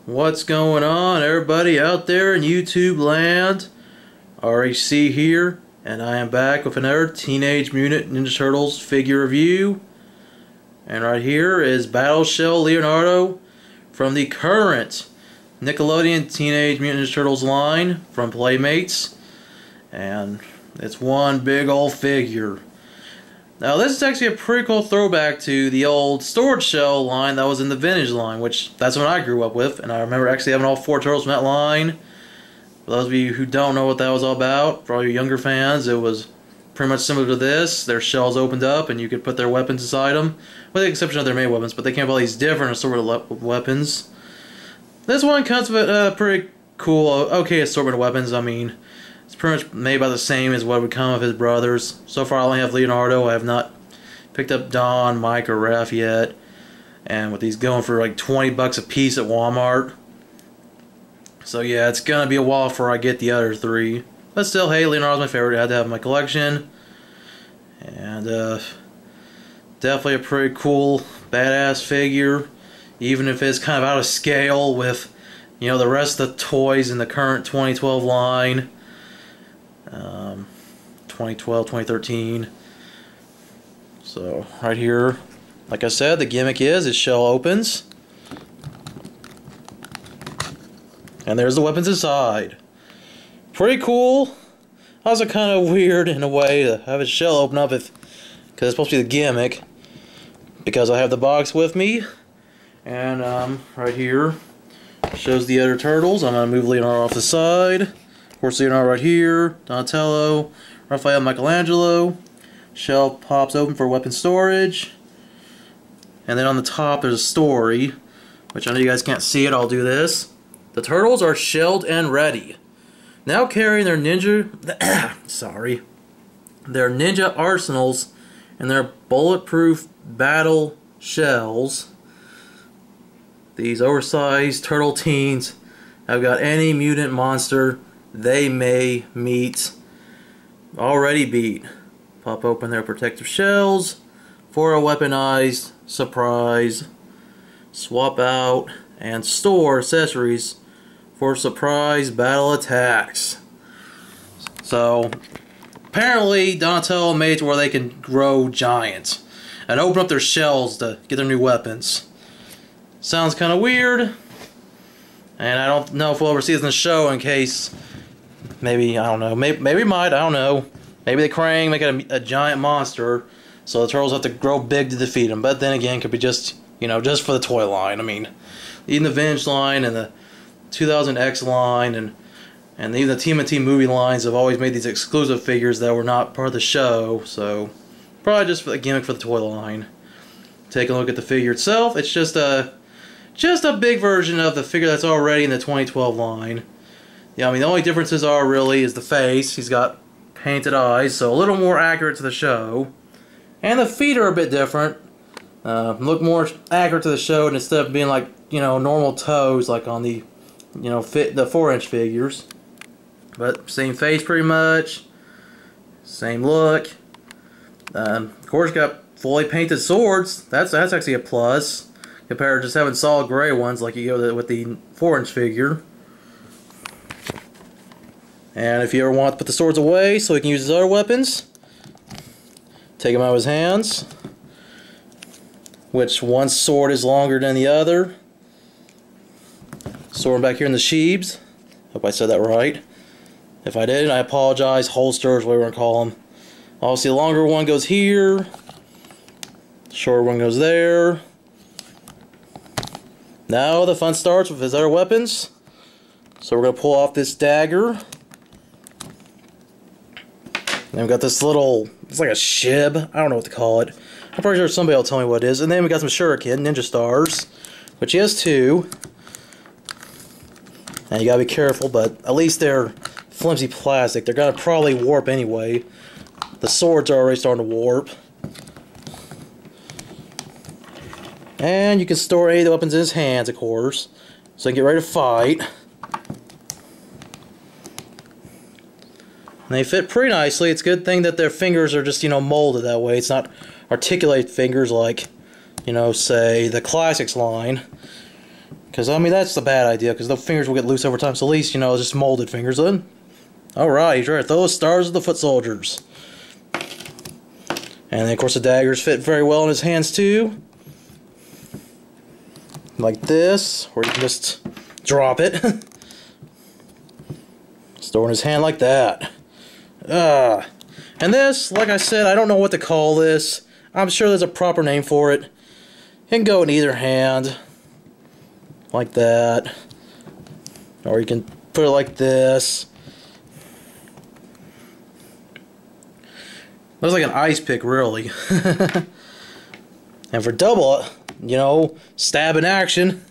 What's going on, everybody out there in YouTube land? RHC here, and I am back with another Teenage Mutant Ninja Turtles figure review. And right here is Battle Shell Leonardo from the current Nickelodeon Teenage Mutant Ninja Turtles line from Playmates. And it's one big old figure. Now this is actually a pretty cool throwback to the old storage shell line that was in the vintage line, which that's what I grew up with, and I remember actually having all 4 turtles from that line. For those of you who don't know what that was all about, for all you younger fans, it was pretty much similar to this. Their shells opened up and you could put their weapons inside them, with the exception of their main weapons, but they came with all these different assortment of weapons. This one comes with a pretty cool, okay assortment of weapons. I mean, it's pretty much made by the same as what would come with his brothers. So far I only have Leonardo. I have not picked up Don, Mike, or Raph yet. And with these going for like 20 bucks a piece at Walmart. So yeah, it's going to be a while before I get the other 3. But still, hey, Leonardo's my favorite. I had to have in my collection. And definitely a pretty cool, badass figure. Even if it's kind of out of scale with, you know, the rest of the toys in the current 2012 line. 2012, 2013. So right here, like I said, the gimmick is his shell opens, and there's the weapons inside. Pretty cool. Also kind of weird in a way to have his shell open up, because it's supposed to be the gimmick. Because I have the box with me, and right here shows the other turtles. I'm gonna move Leonardo off the side. Of course, Leonardo right here, Donatello, Raphael, Michelangelo. Shell pops open for weapon storage. And then on the top there's a story, which I know you guys can't see it, I'll do this. The turtles are shelled and ready. Now carrying their ninja their ninja arsenals and their bulletproof battle shells. These oversized turtle teens have got any mutant monster they may meet already beat. Pop open their protective shells for a weaponized surprise. Swap out and store accessories for surprise battle attacks. So apparently Donatello made it to where they can grow giant and open up their shells to get their new weapons. Sounds kind of weird, and I don't know if we'll ever see this in the show, in case maybe, I don't know, maybe might, I don't know. Maybe they Krang make it a giant monster, so the turtles have to grow big to defeat them. But then again, it could be just, you know, just for the toy line. I mean, even the vintage line and the 2000X line and even the TMNT movie lines have always made these exclusive figures that were not part of the show. So probably just for the gimmick for the toy line. Take a look at the figure itself. It's just a big version of the figure that's already in the 2012 line. Yeah, I mean, the only differences are really is the face. He's got painted eyes, so a little more accurate to the show. And the feet are a bit different. Look more accurate to the show, and instead of being like, you know, normal toes like on the, you know, the 4-inch figures. But same face pretty much. Same look. Of course, got fully painted swords. That's actually a plus compared to just having solid gray ones like you go with the 4-inch figure. And if you ever want to put the swords away so he can use his other weapons, take them out of his hands. Which one sword is longer than the other. Sword back here in the sheaths. Hope I said that right. If I didn't, I apologize. Holsters, whatever you want to call them. Obviously, the longer one goes here. The shorter one goes there. Now the fun starts with his other weapons. So we're going to pull off this dagger. Then we've got this little, it's like a shib. I don't know what to call it. I'm pretty sure somebody will tell me what it is. And then we got some shuriken, ninja stars, which he has 2. And you gotta be careful, but at least they're flimsy plastic. They're gonna probably warp anyway. The swords are already starting to warp. And you can store any of the weapons in his hands, of course. So you can get ready to fight. And they fit pretty nicely. It's a good thing that their fingers are just, molded that way. It's not articulated fingers like, say, the Classics line. Because, that's the bad idea, because the fingers will get loose over time. So at least, it's just molded fingers then. Alright, he's right. Those stars are the foot soldiers. And then, of course, the daggers fit very well in his hands, too. Like this, or you can just drop it. Store in his hand like that. And this, like I said, I don't know what to call this. I'm sure there's a proper name for it. It can go in either hand. Like that. Or you can put it like this. Looks like an ice pick, really. And for double, stab in action.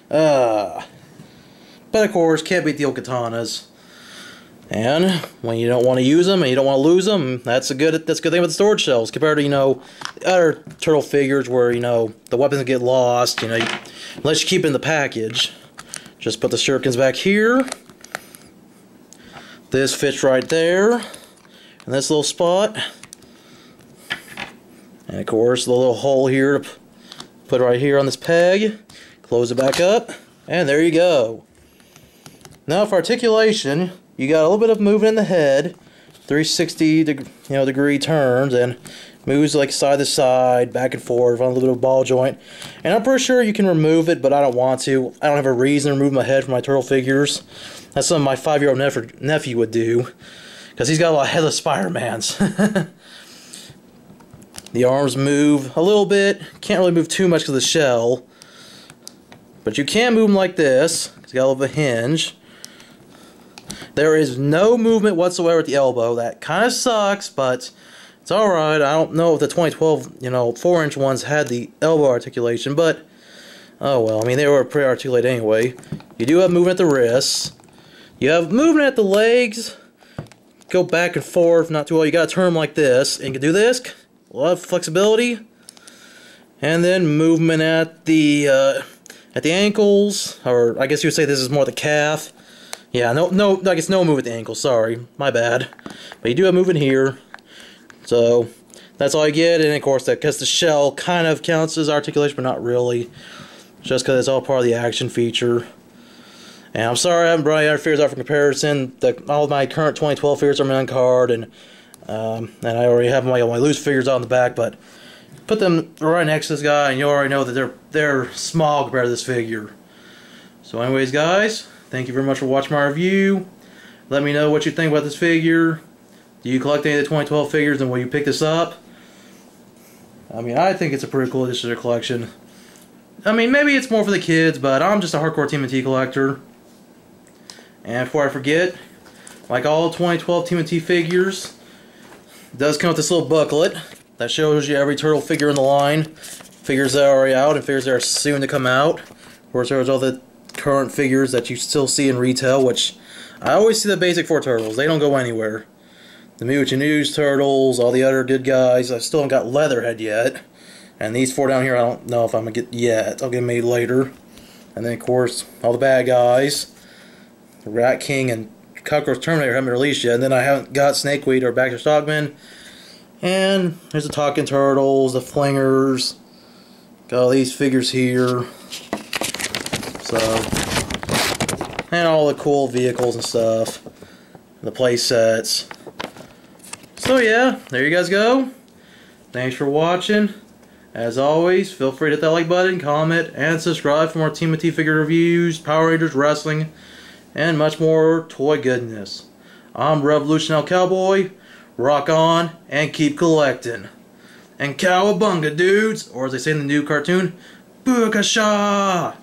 But of course, can't beat the old katanas. And when you don't want to use them and you don't want to lose them, that's a good thing with the storage shells compared to other turtle figures where the weapons get lost. Unless you keep it in the package. Just put the shurikens back here. This fits right there. In this little spot. And of course, the little hole here to put right here on this peg. Close it back up. And there you go. Now for articulation, you got a little bit of movement in the head. 360 degree turns and moves like side to side, back and forth on a little bit of ball joint. And I'm pretty sure you can remove it, but I don't want to. I don't have a reason to remove my head from my turtle figures. That's something my 5-year-old nephew would do. Because he's got a lot of headless Spider-Mans. The arms move a little bit. Can't really move too much because of the shell. But you can move them like this. Because you got a little bit of hinge. There is no movement whatsoever at the elbow. That kind of sucks, but it's alright. I don't know if the 2012, 4-inch ones had the elbow articulation, but oh well. They were pretty articulated anyway. You do have movement at the wrists. You have movement at the legs. Go back and forth, not too well. You gotta turn them like this, and you can do this. A lot of flexibility, and then movement at the ankles, or I guess you would say this is more the calf. Yeah, no, I guess no movement at the ankle. Sorry, my bad. But you do have movement here, so that's all you get. And of course, because the shell kind of counts as articulation, but not really, just because it's all part of the action feature. And I'm sorry I haven't brought any other figures out for comparison. All of my current 2012 figures are on card, and I already have my loose figures on the back, but put them right next to this guy, and you already know that they're small compared to this figure. So anyways, guys, thank you very much for watching my review. Let me know what you think about this figure. Do you collect any of the 2012 figures, and will you pick this up? I think it's a pretty cool addition to the collection. Maybe it's more for the kids, but I'm just a hardcore TMNT collector. And before I forget, like all 2012 TMNT figures, it does come with this little booklet that shows you every turtle figure in the line, figures that are already out and figures that are soon to come out. Of course, there's all the current figures that you still see in retail, which I always see the basic 4 turtles. They don't go anywhere. The Mutant turtles, all the other good guys. I still haven't got Leatherhead yet. And these 4 down here, I don't know if I'm going to get yet. I'll get them made later. And then, of course, all the bad guys. The Rat King and Cockroach Terminator haven't been released yet. And then I haven't got Snakeweed or Baxter Stockman. And there's the Talking Turtles, the Flingers. Got all these figures here. So, and all the cool vehicles and stuff. The play sets. So yeah, there you guys go. Thanks for watching. As always, feel free to hit that like button, comment, and subscribe for more TMNT figure reviews, Power Rangers, wrestling, and much more toy goodness. I'm Revolutionary Cowboy. Rock on and keep collecting. And cowabunga, dudes! Or as they say in the new cartoon, Bookasha!